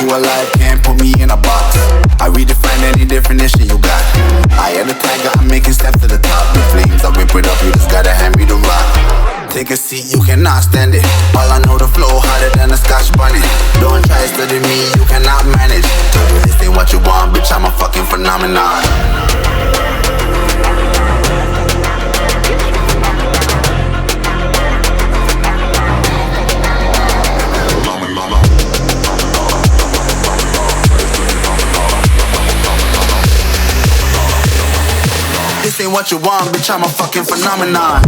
alive, can't put me in a box. I redefine any definition you got. I am the tiger, I'm making steps to the top. The flames, I whip it up, you just gotta hand me the rock. Take a seat, you cannot stand it. All I know, the flow harder than a Scotch bunny. Don't try to study me, you cannot manage. This ain't what you want, bitch, I'm a fucking phenomenon. This ain't what you want, bitch, I'm a fucking phenomenon.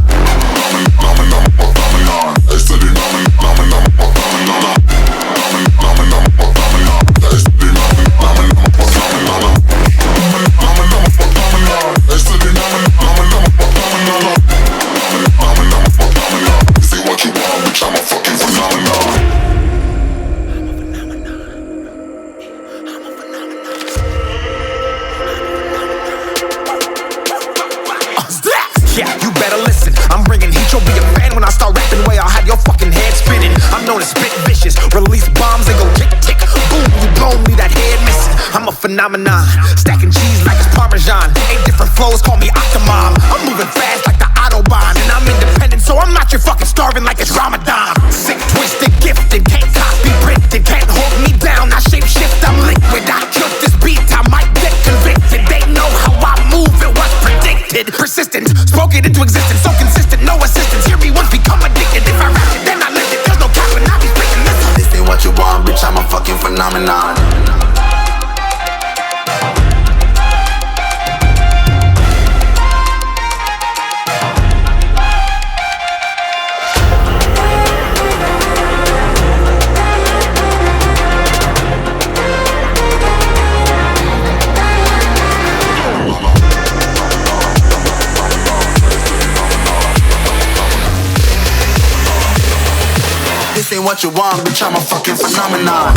Yeah, you better listen. I'm bringing heat, you'll be a fan when I start rapping. Way I'll have your fucking head spinning. I'm known as spit vicious, release bombs and go tick tick. Boom, you blown me that head missing. I'm a phenomenon, stacking cheese like it's Parmesan. 8 different flows, call me Octomom. I'm moving fast like the Autobahn, and I'm independent, so I'm not your fucking starving like it's Ramadan. Sick, twisted, gifted, can't copy, printed, can't hold me down. I shape shift, I'm liquid. I killed this beat, I might get convicted. They know how I move, it was predicted. Persistent, spoke it into existence, so consistent, no assistance. Hear me once, become addicted. If I rap it, then I live it. There's no cap when I be spitting this. This ain't what you want, bitch, I'm a fucking phenomenon. This ain't what you want, bitch, I'm a fucking phenomenon.